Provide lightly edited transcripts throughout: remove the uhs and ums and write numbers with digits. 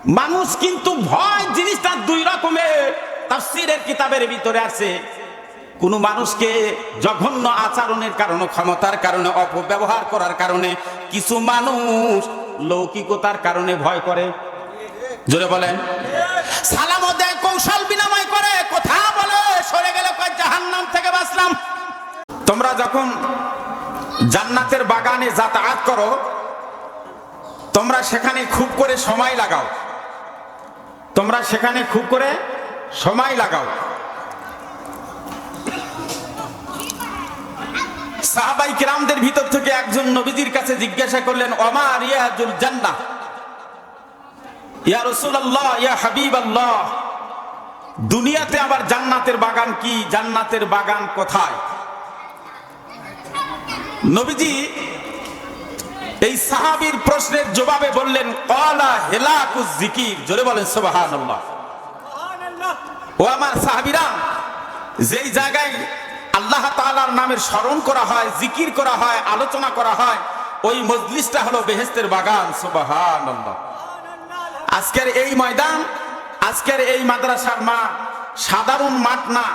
মানুষ কিন্তু ভয় জিনিসটা দুই রকমের তাফসীরের কিতাবের ভিতরে আছে। কোন মানুষকে জঘন্য আচরণের কারণে, ক্ষমতার কারণে, অপব্যবহার করার কারণে কিছু মানুষ লৌকিকতার কারণে ভয় করে। জোরে বলেন। সালামও দেয়, কৌশল বিনিময় করে, কথা বলে, সরে গেলে কয় জাহান্নাম থেকে বাঁচলাম। তোমরা যখন জান্নাতের বাগানে যাতায়াত করো, তোমরা সেখানে খুব করে সময় লাগাও, তোমরা সেখানে খুব করে সময় লাগাও। সাহাবাই কিরামদের ভিতর থেকে একজন নবীজির কাছে জিজ্ঞাসা করলেন, ওমা রিয়াজুল জান্নাহ, ইয়া রাসূলুল্লাহ, ইয়া হাবিবাল্লাহ, দুনিয়াতে আবার জান্নাতের বাগান কি? জান্নাতের বাগান কোথায়? নবীজি এই সাহাবীর প্রশ্নের জবাবে বললেন, ক্বালা হিলাকুজ যিকির। জোরে বলেন সুবহানাল্লাহ। ও আমার সাহাবীরা, যেই জায়গায় আল্লাহ তাআলার নামের স্মরণ করা হয়, জিকির করা হয়, আলোচনা করা হয়, ওই মজলিসটা হলো বেহেশতের বাগান। সুবহানাল্লাহ। আজকের এই ময়দান, আজকের এই মাদ্রাসার মাঠ সাধারণ মাঠ না।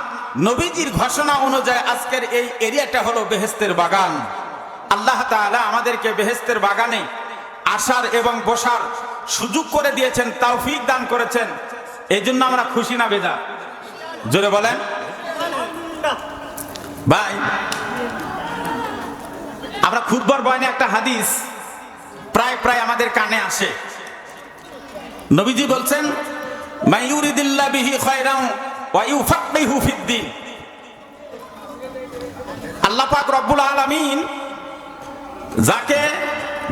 নবীজির ঘোষণা অনুযায়ী আজকের এই এরিয়াটা হলো বেহেশতের বাগান। আল্লাহ তাআলা আমাদেরকে বেহেশতের বাগানে আসার এবং বসার সুযোগ করে দিয়েছেন, তৌফিক দান করেছেন। এই জন্য আমরা খুশি না বেজার? জোরে বলেন ভাই। আমরা খুতবার বয়ানে একটা হাদিস প্রায় প্রায় আমাদের কানে আসে। নবীজি বলছেন, মাইয়ুরিদিল্লাহু বিহি খায়রান ওয়া ইউফাক্কিহু ফিদ্দিন। আল্লাহ পাক রব্বুল আলামিন যাকে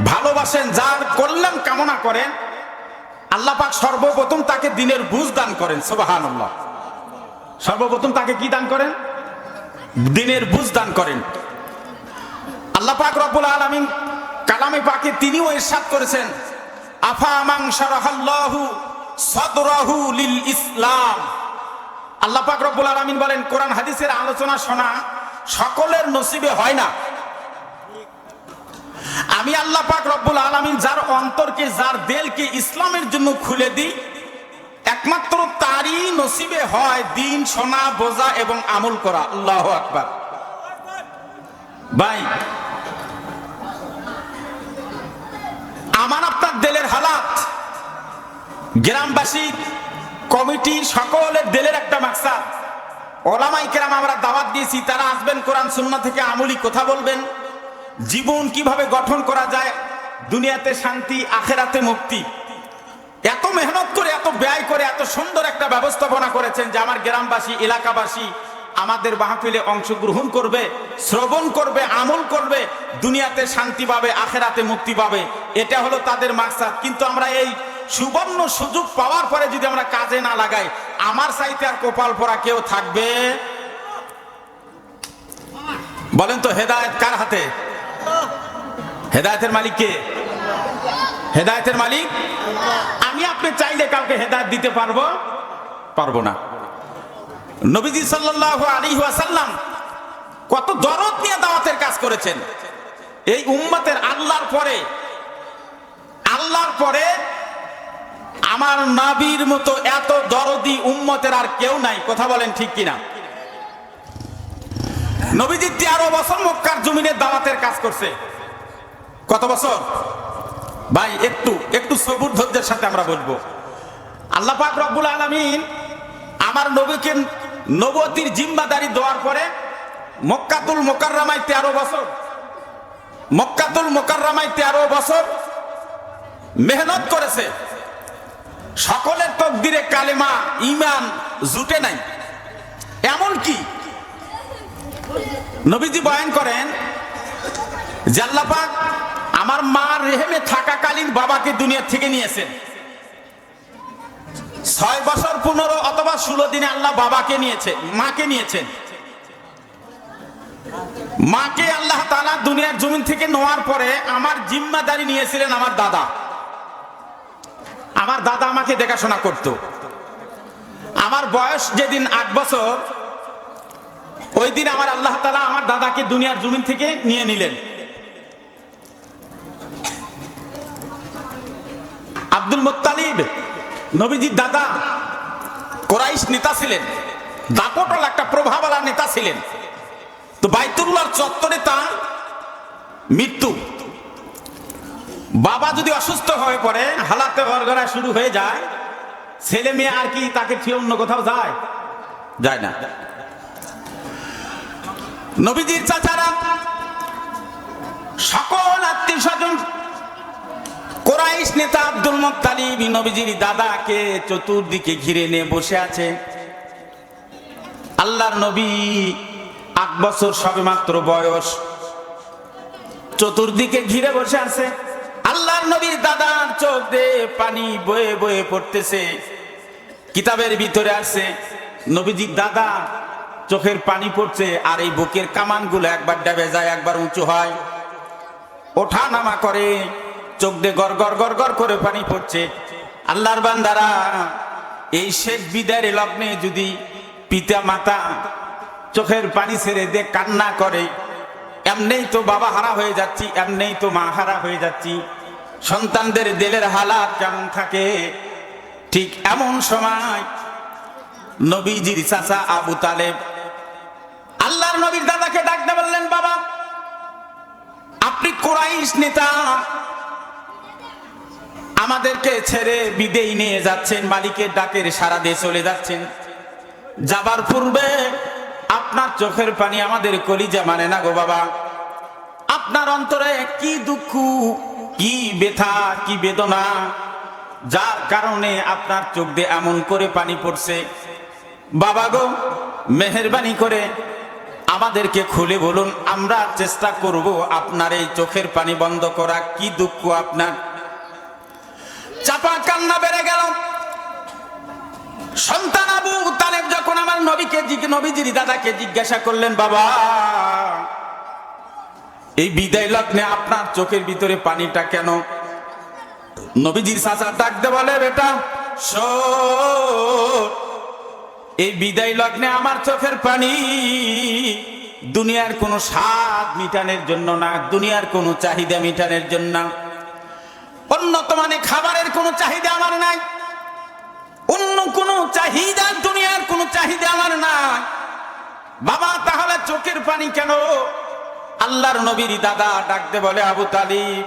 ভালোবাসেন, যার কল্যাণ কামনা করেন, আল্লাহ পাক সর্বপ্রথম তাকে দ্বীনের বুঝ দান করেন। সুবহানাল্লাহ। সর্বপ্রথম তাকে কি দান করেন? দ্বীনের বুঝ দান করেন। আল্লাহ পাক রব্বুল আলামিন কালামে পাকে তিনিও ইরশাদ করেছেন, আফা মান শারাহাল্লাহু সাদরাহু লিল ইসলাম। আল্লাহ পাক রব্বুল আলামিন বলেন, কোরআন হাদিসের আলোচনা শোনা সকলের নসিবে হয় না। আমি আল্লাহ পাক রব্বুল আলামিন যার অন্তরকে, যার দিলকে ইসলামের জন্য খুলে দিই, একমাত্র তারই নসিবে হয় দ্বীন শোনা, বোঝা এবং আমল করা। আল্লাহু আকবার। ভাই, আমার আপনার দিলের হালাত, গ্রামবাসী, কমিটি, সকলের দিলের একটা মাকসাদ। ওলামায়ে কেরাম আমরা দাওয়াত দিয়েছি, তারা আসবেন, কোরআন সুন্নাহ থেকে আমলি কথা বলবেন, জীবন কিভাবে গঠন করা যায়, দুনিয়াতে শান্তি, আখেরাতে মুক্তি। এত মেহনত করে, এত ব্যয় করে, এত সুন্দর একটা ব্যবস্থাপনা করেছেন যে আমার গ্রামবাসী, এলাকাবাসী আমাদের মাহফিলে অংশগ্রহণ করবে, শ্রবণ করবে, আমল করবে, দুনিয়াতে শান্তি পাবে, আখেরাতে মুক্তি পাবে। এটা হলো তাদের মাকসাদ। কিন্তু আমরা এই সুবর্ণ সুযোগ পাওয়ার পরে যদি আমরা কাজে না লাগাই, আমার চাইতে আর কপাল পরা কেউ থাকবে? বলেন তো, হেদায়েত কার হাতে? হেদায়েতের মালিক কে? হেদায়েতের মালিক আমি। আপনি চাইলে কাউকে হেদায়েত দিতে পারবো না। নবীজি সাল্লাল্লাহু আলাইহি ওয়াসাল্লাম কত দরদ নিয়ে দাওয়াতের কাজ করেছেন। এই উম্মতের আল্লাহর পরে আমার নবীর মতো এত দরদি উম্মতের আর কেউ নাই। কথা বলেন ঠিক কিনা? নবীজি 13 বছর মক্কার জমিনে দাওয়াতের কাজ করছে। কত বছর? ভাই, একটু সবুর ধৈর্যের সাথে আমরা বলবো। আল্লাহ পাক রব্বুল আলামিন আমার নবীকে নবুয়তির জিম্মাদারি দেওয়ার পরে মক্কাতুল মুকাররমায় 13 বছর, মক্কাতুল মুকাররমায় 13 বছর মেহনত করেছে। সকলের তাকদীরে কালেমা, ঈমান জুটে নাই। এমন কি নবীজি বয়ান করেন যে আল্লাহ পাক আমার মার রেহেমে থাকাকালীন বাবাকে দুনিয়া থেকে নিয়েছেন। 6 বছর 15 অথবা 16 দিনে আল্লাহ বাবাকে নিয়েছে, মাকে নিয়েছেন। মাকে আল্লাহ তাআলা দুনিয়ার জমিন থেকে নেওয়ার পরে আমার জিম্মাদারি নিয়েছিলেন আমার দাদা। আমার দাদা আমাকে দেখাশোনা করত। আমার বয়স যেদিন 8 বছর, ওই দিন আমার আল্লাহ তাআলা আমার দাদাকে দুনিয়ার জমিন থেকে নিয়ে নিলেন। আব্দুল মুত্তালিব নবীজির দাদা কুরাইশ নেতা ছিলেন, দাপটল একটা প্রভাবওয়ালা নেতা ছিলেন। তো বাইতুল্লাহর চত্বরে তার মৃত্যু। বাবা যদি অসুস্থ হয়ে পড়ে, হালাতে গড়গড়া শুরু হয়ে যায়, ছেলে মেয়ে আর কি তাকে ঠিক অন্য কোথাও যায়? যায় না। নবীজির চাচারা, সকল আত্মীয় স্বজন, কুরাইশ নেতা আব্দুল মুত্তালিব নবীজির দাদাকে চতুর্দিকে ঘিরে নিয়ে বসে আছে। আল্লাহর নবী 8 বছর সবেমাত্র বয়স, চতুর্দিকে ঘিরে বসে আছে। আল্লাহর নবীর দাদার চোখ দিয়ে পানি বয়ে বয়ে পড়তেছে। কিতাবের ভিতরে আছে নবীজির দাদা চোখের পানি পড়ছে, আর এই বুকের কামানগুলো একবার ডাবে যায়, একবার উঁচু হয়, ওঠা নামা করে, চোখ দিয়ে গড় গড় গড় গড় করে পানি পড়ছে। আল্লাহর বান্দারা, এই শেষ বিদায়ের লগ্নে যদি পিতা মাতা চোখের পানি ছেড়ে দিয়ে কান্না করে, এমনেই তো বাবা হারা হয়ে যাচ্ছি, এমনেই তো মা হারা হয়ে যাচ্ছি, সন্তানদের দিলের হালাত কেমন থাকে, ঠিক এমন সময় নবীজির চাচা আবু তালেব আল্লাহর নবীর দাদাকে ডাকতে বললেন, বাবা আপনি কুরাইশ নেতা, আমাদেরকে ছেড়ে বিদেয় নিয়ে যাচ্ছেন, মালিকের ডাকের সাড়া দিয়ে চলে যাচ্ছেন। যাবার পূর্বে আপনার চোখের পানি আমাদের কলিজা মানে না গো বাবা। আপনার অন্তরে কি দুঃখ, কি ব্যথা, কি বেদনা, যার কারণে আপনার চোখ দিয়ে এমন করে পানি পড়ছে। বাবা গো, মেহেরবানি করে আমাদেরকে খুলে বলুন, আমরা চেষ্টা করব আপনার এই চোখের পানি বন্ধ করা। কি দুঃখ আপনার? চাপা কান্না বেড়ে গেল। সন্তান আবু তালেব যখন আমার নবীজির দাদাকে জিজ্ঞাসা করলেন, বাবা এই বিদায় লগ্নে আপনার চোখের ভিতরে পানিটা কেন? নবীজির চাচা ডাকতে বলে, বেটা শোন, এই বিদায় লগ্নে আমার চোখের পানি দুনিয়ার কোনো স্বাদ মিটানোর জন্য না, দুনিয়ার কোনো চাহিদা মিটানোর জন্য না, উন্নত মানে খাবারের কোনো চাহিদা আমার নাই, অন্য কোনো চাহিদা, দুনিয়ার কোনো চাহিদা আমার নাই। বাবা তাহলে চোখের পানি কেন? আল্লাহর নবীর দাদা ডাকতে বলে, আবু তালিব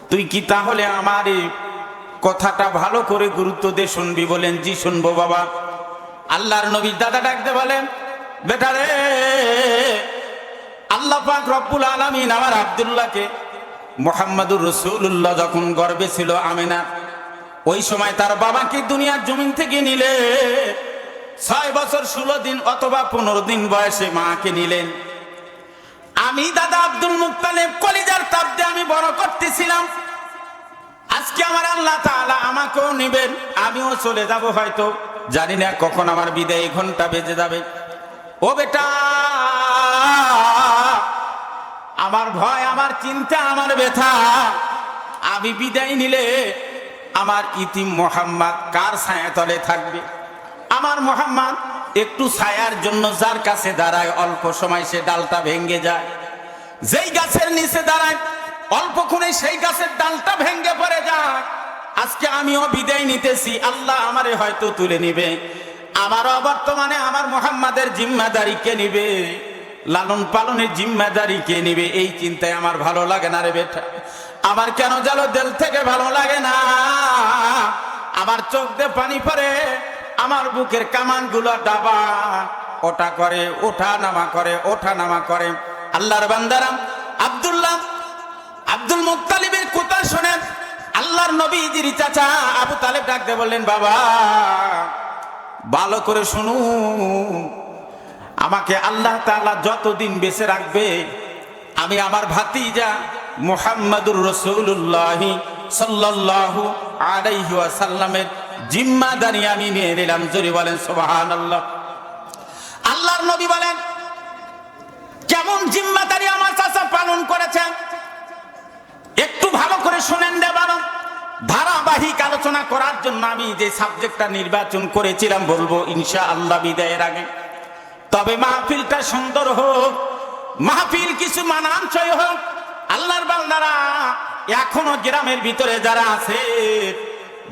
তুই কি তাহলে আমার এই কথাটা ভালো করে গুরুত্ব দিয়ে শুনবি? বলেন, জি শুনবো বাবা। আল্লাহর নবীর দাদা ডাকতে বলেন, বেটা রে, আল্লাহ পাক রব্বুল আলামিন আমার আব্দুল্লাহকে, মুহাম্মাদুর রাসূলুল্লাহ যখন গর্ভে ছিল আমিনা, ওই সময় তার বাবাকে দুনিয়ার জমিন থেকে নিলে 6 বছর 16 দিন অথবা 15 দিন বয়সে মাকে নিলেন। আমি দাদা আব্দুল মুত্তালিব কলিজার তাপ দিয়ে আমি বড় করতেছিলাম। আজকে আমার আল্লাহ তাআলা আমাকেও নেবেন, আমিও চলে যাব, হয়তো জানি না কখন আমার বিদায় ঘন্টা বেজে যাবে। ও বেটা, আমার ভয়, আমার চিন্তা, আমার ব্যথা, আমি বিদায় নিলে আমার ইতিম মোহাম্মদ কার ছায়া তলে থাকবে? আমার মোহাম্মদ একটু ছায়ার জন্য যার কাছে দাঁড়ায়, অল্প সময় সে ডালটা ভেঙে যায়। যেই গাছের নিচে দাঁড়ায়, অল্পক্ষণে সেই গাছের ডালটা ভেঙে পড়ে যায়। আজকে আমিও বিদায় নিতেছি, আল্লাহ আমারে হয়তো তুলে নিবে, আমারও বর্তমানে আমার মোহাম্মদের জিম্মাদারি কে নিবে, লালন পালনের জিম্মাদারি কে নিবে? এই চিন্তায় আমার ভালো লাগে না রে বেটা, আমার কেন জানো দিল থেকে ভালো লাগে না। আমার চোখ দিয়ে পানি পড়ে, আমার বুকের কামানগুলো ডাবা ওটা করে, ওঠা নামা করে, ওঠা নামা করে। আল্লাহর বান্দারা, আব্দুল মুত্তালিবের কথা শুনে আল্লাহর নবীজির চাচা আবু তালেব ডাকতে বললেন, বাবা ভালো করে শুনু, আমাকে আল্লাহ তাআলা যতদিন বেঁচে রাখবে, আমি আমার ভাতিজা মুহাম্মাদুর রাসূলুল্লাহ সাল্লাল্লাহু আলাইহি ওয়াসাল্লামের জিম্মাদারি আমি নিয়ে নিলাম। জোরে বলেন সুবহানাল্লাহ। আল্লাহর নবী বলেন, কেমন জিম্মাদারি আমার চাচা পালন করেছেন একটু ভালো করে শুনেন রে বাবা। ধারাবাহিক আলোচনা করার জন্য আমি যে সাবজেক্টটা নির্বাচন করেছিলাম বলবো ইনশাআল্লাহ বিদায়ের আগে। তবে মাহফিলটা সুন্দর হোক, মাহফিল কিছু মানানসই হোক। আল্লাহর বান্দারা, এখনো গ্রামের ভিতরে যারা আছে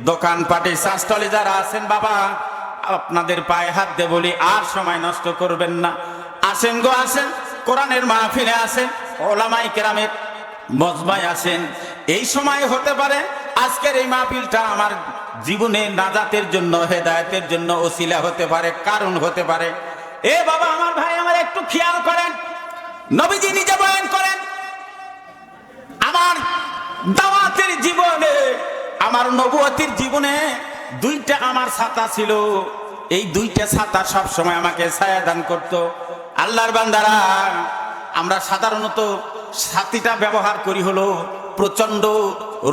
দোকানপাটে শাসটলে যারা আছেন বাবা, আপনাদের পায়ে হাত দিয়ে বলি আর সময় নষ্ট করবেন না। আসেন গো আসেন, কোরআনের মাহফিলে আসেন, ওলামায়ে কেরামের মজমায় আসেন। এই সময় হতে পারে আজকের এই মাহফিলটা আমার জীবনে নাজাতের জন্য, হেদায়েতের জন্য ওসিলা হতে পারে, কারণ হতে পারে। এ বাবা আমার ভাই আমার একটু খেয়াল করেন, নবীজি নিজে বয়ান করেন, আমার দাওয়াতের জীবনে, আমার নবুয়তির জীবনে দুইটা আমার ছাতা ছিল। এই দুইটা ছাতা সব সময় আমাকে ছায়া দান করত। আল্লাহর বান্দারা, আমরা সাধারণত ছাতিটা ব্যবহার করি হলো প্রচন্ড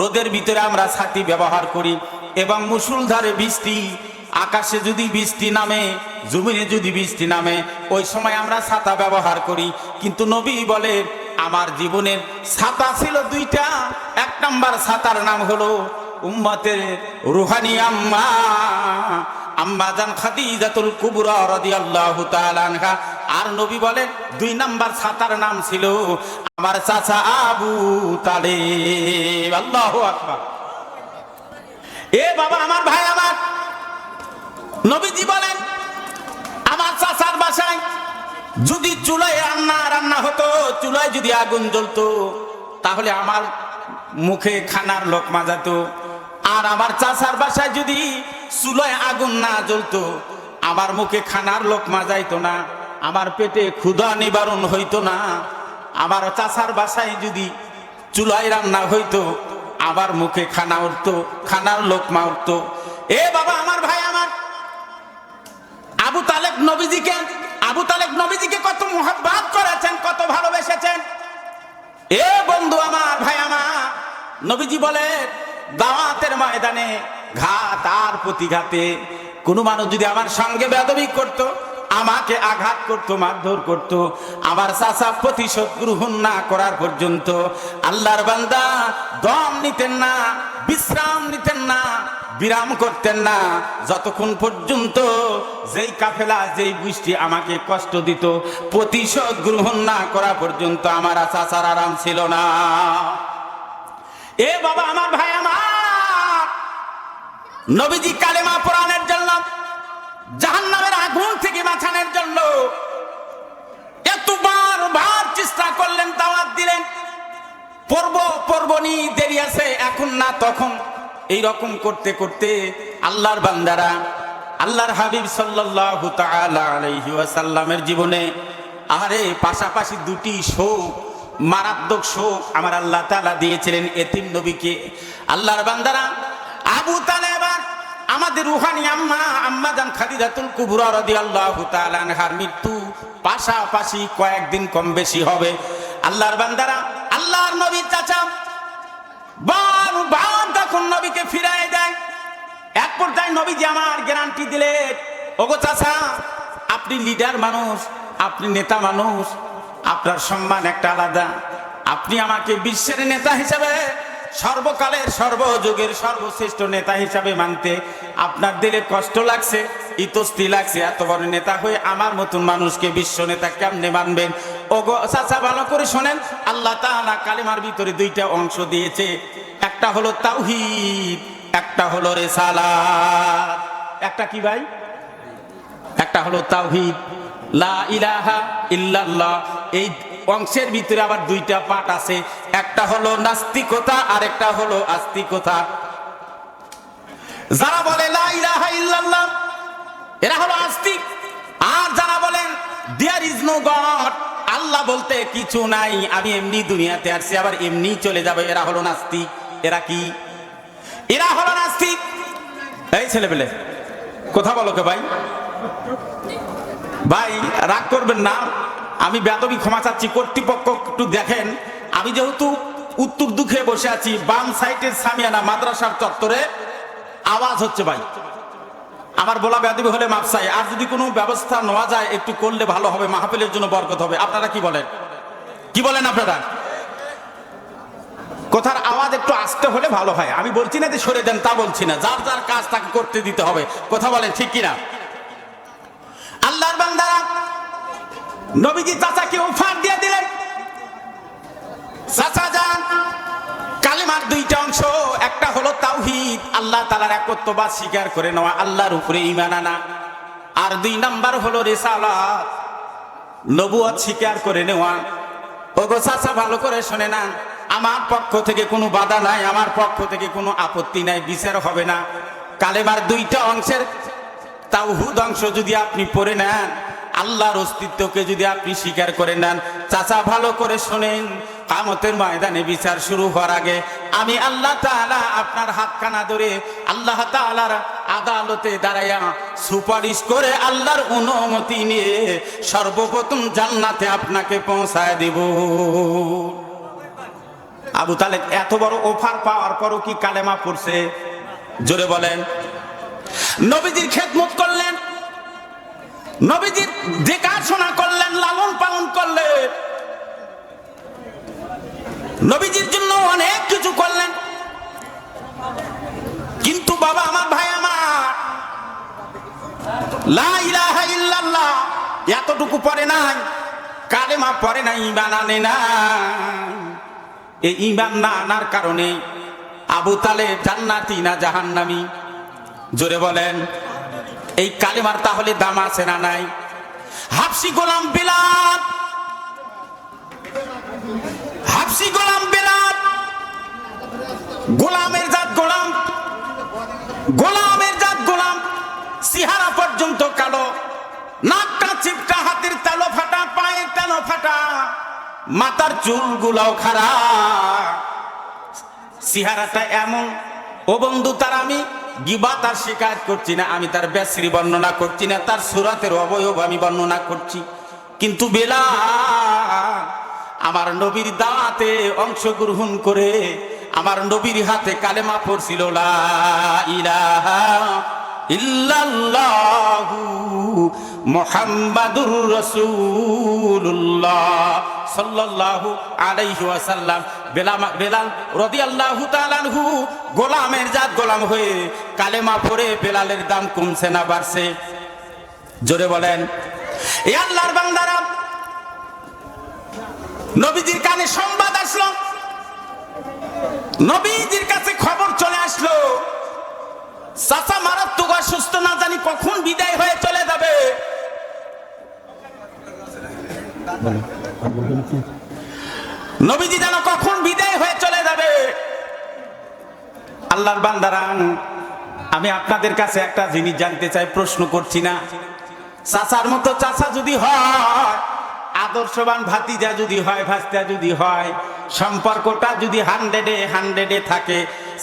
রোদের ভিতরে আমরা ছাতি ব্যবহার করি, এবং মুষলধারে বৃষ্টি, আকাশে যদি বৃষ্টি নামে, জমিনে যদি বৃষ্টি নামে, ওই সময় আমরা ছাতা ব্যবহার করি। কিন্তু নবী বলে আমার জীবনের ছাতা ছিল দুইটা। এক নাম্বার ছাতার নাম হলো উম্মতের রুহানি আম্মা, আম্মা জান খাদিজাতুল কুবরা রাদিয়াল্লাহু তাআলা আনহা। আর নবী বলেন দুই নাম্বার ছাতার নাম ছিল আমার চাচা আবু তালেব। আল্লাহু আকবার। এ বাবা আমার ভাই আমার, নবীজি বলেন আমার চাচার বাসায় যদি চুলায় রান্না হতো, চুলায় যদি আগুন জ্বলতো, তাহলে আমার মুখে খানার লোকমা যেত। আর আমার চাচার বাসায় যদি চুলায় আগুন না জ্বলতো, আমার মুখে খানার লোকমা যাইতো না, আমার পেটে ক্ষুধা নিবারণ হইতো না। আমার চাচার বাসায় যদি চুলায় রান্না হইতো, আমার মুখে খানা উঠতো, খানার লোকমা উঠতো। এ বাবা আমার ভাই আমার, আবু তালেব নবীজিকে কত মুহাব্বত করেছেন, কত ভালোবেসেছেন। এ বন্ধু আমার, ভাই আমার, নবীজি বলে দাওয়াতের ময়দানে ঘাত আর প্রতিঘাতে কোনো মানুষ যদি আমার সঙ্গে বেয়াদবি করত, আমাকে আঘাত করত, মারধর করত, আমার চাচা প্রতিশোধ গ্রহণ না করার পর্যন্ত আল্লাহর বান্দা দম নিতেন না, বিশ্রাম নিতেন না, বিরাম করতেন না, যতক্ষণ পর্যন্ত যেই কাফেলা, যেই গোষ্ঠী আমাকে কষ্ট দিত, প্রতিশোধ গ্রহণ না করা পর্যন্ত আমার চাচার আরাম ছিল না। এ বাবা আমার ভাই আমার, নবীজি কালেমা পড়ানোর জন্য, জাহান্নামের আগুন থেকে বাঁচানোর জন্য এতবার চেষ্টা করলেন, দাওয়াত দিলেন, পর্বনি দেরি আছে, এখন না তখন, এই রকম করতে করতে আল্লাহর বান্দারা আল্লাহর হাবিব সাল্লাল্লাহু তাআলা আলাইহি ওয়াসাল্লামের জীবনে আরে পাশাপাশি দুটি শোক, মারাত্মক শোক আমার আল্লাহ তাআলা দিয়েছিলেন এতিম নবীকে। আল্লাহর বান্দারা, আবু তালেব আমাদের রুহানি আম্মা জান খাদিজাতুল কুবরা রাদিয়াল্লাহু তাআলা আনহার মৃত্যু পাশাপাশি কয়েকদিন কম বেশি হবে। আল্লাহর বান্দারা, আল্লাহর নবীর চাচা বারবার তখন নবীকে ফিরায় দেয়। এক পর্যায়ে নবীজি আমার গ্যারান্টি দিলেন, ওগো চাচা, আপনি লিডার মানুষ, আপনি নেতা মানুষ, আপনার সম্মান একটা আলাদা, আপনি আমাকে বিশ্বের নেতা হিসেবে, সর্বকালের সর্বযুগের সর্বশ্রেষ্ঠ নেতা হিসাবে মানতে আপনার দিলে কষ্ট লাগছে, ইতস্তি লাগছে। এত বড় নেতা হয়ে আমার মতন মানুষকে বিশ্ব নেতা কেমনে মানবেন? ওগো চাচা, ভালো করে শোনেন, আল্লাহ তাআলা কালেমার ভিতরে দুইটা অংশ দিয়েছে, একটা হলো তাওহীদ, একটা হলো রিসালাত। একটা কি ভাই? একটা হলো তাওহীদ, লা ইলাহা ইল্লাল্লাহ। এই অংশের ভিতরে আবার দুইটা পার্ট আছে, একটা হলো নাস্তিকতা আর একটা হলো আস্তিকতা। যারা বলে লা ইলাহা ইল্লাল্লাহ, এরা হলো আস্তিক। আর যারা বলেন দেয়ার ইজ নো গড, আল্লাহ বলতে কিছু নাই, আমি এমনি দুনিয়াতে আসছি আবার এমনি চলে যাবে, এরা হলো নাস্তিক। এরা কি? এরা হলো নাস্তিক। এই ছেলেপেলে কথা বলো কে ভাই? ভাই রাগ করবেন না, আমি বেয়াদবি ক্ষমা চাচ্ছি, কর্তৃপক্ষ একটু দেখেন। আমি যেহেতু উত্তর দুঃখে বসে আছি, বাম সাইডের সামিয়ানা মাদ্রাসার চত্বরে আওয়াজ হচ্ছে ভাই, আমার বলা বেয়াদবি হলে মাফ চাই। আর যদি কোনো ব্যবস্থা নেওয়া যায় একটু করলে ভালো হবে, মাহফিলের জন্য বরকত হবে। আপনারা কি বলেন? কি বলেন আপনারা? কথার আওয়াজ একটু আস্তে হলে ভালো হয়। আমি বলছি না যে সরে দেন, তা বলছি না, যার যার কাজ তাকে করতে দিতে হবে। কথা বলেন ঠিক কিনা? আল্লাহর বান্দারা, নবীজি চাচাকে অফার দিয়ে দিলেন, চাচা যান কালেমার দুইটা অংশ, একটা হলো তাওহীদ, আল্লাহ তাআলার একত্ববাদ স্বীকার করে নেওয়া, আল্লাহর উপরে ঈমান আনা। আর দুই নাম্বার হলো রিসালাত, নবুয়ত স্বীকার করে নেওয়া। ওগো চাচা ভালো করে শুনে না, আমার পক্ষ থেকে কোনো বাধা নাই, আমার পক্ষ থেকে কোনো আপত্তি নাই, বিচার হবে না। কালেমার দুইটা অংশের তাওহীদ অংশ যদি আপনি পড়ে নেন, আল্লাহর অস্তিত্বকে যদি আপনি স্বীকার করে নেন, চাচা ভালো করে শোনেন, কিয়ামতের ময়দানে বিচার শুরু হওয়ার আগে আমি আল্লাহ তাআলা আপনার হাতখানা ধরে আল্লাহ তাআলার আদালতে দাঁড়াইয়া সুপারিশ করে আল্লাহর অনুমতি নিয়ে সর্বপ্রথম জান্নাতে আপনাকে পৌঁছায় দেব। আবু তালেব এত বড় অফার পাওয়ার পরও কি কালেমা পড়ছে? জোরে বলেন। নবীজির খেদমত করলেন, নবীজির দেখাশোনা করলেন, লালন পালন করলেন, নবীজির জন্য অনেক কিছু করলেন। কিন্তু বাবা আমার, ভাই আমার, লা ইলাহা ইল্লাল্লাহ এতটুকু পড়ে নাই, কালেমা পড়ে নাই, ঈমান আনে না। এই ঈমান না আনার কারণে আবু তালেব জান্নাতি না জাহান্নামী? জোরে বলেন। এই কালেমার তাহলে দাম আছে না নাই? হাবশী গোলাম বিলাল, হাবশী গোলাম বিলাল, গোলামের জাত গোলাম, গোলামের জাত গোলাম, চেহারা পর্যন্ত কালো, নাকটা চিপটা, হাতের তালো ফাটা, পায়ের তালো ফাটা, মাথার চুলগুলাও খারাপ, চেহারাটা এমন। ও বন্ধু, তার আমি গিবত আর শিকায়ত করছি না, আমি তার বেশরি বর্ণনা করছি না, তার সুরাতের অবয়ব আমি বর্ণনা করছি। কিন্তু বেলাল আমার নবীর দাওয়াতে অংশগ্রহণ করে আমার নবীর হাতে কালেমা পড়ছিল, লা ইলাহা ইল্লাল্লাহু মুহাম্মাদুর রাসূলুল্লাহ সাল্লাল্লাহু আলাইহি ওয়াসাল্লাম। বেলাল রাদিয়াল্লাহু তাআলা আনহু গোলামের জাত গোলাম হয়ে কালেমা পড়ে বেলালের দাম কমছে না বাড়ছে? জোরে বলেন। এই আল্লাহর বান্দারা, নবীজির কানে সংবাদ আসলো, নবীজির কাছে খবর চলে আসলো, চাচা মারাত্মক অসুস্থ, না জানি কখন বিদায় হয়ে চলে যাবে। নবীজি যেন কখন বিদায় হয়ে চলে যাবে। আল্লাহর বান্দারা, আমি আপনাদের কাছে একটা জিনিস জানতে চাই, প্রশ্ন করছি না। চাচার মতো চাচা যদি হয়, আদর্শবান ভাতিজা যদি হয়, ভাস্তা যদি হয়, সম্পর্কটা যদি 100-এ থাকে,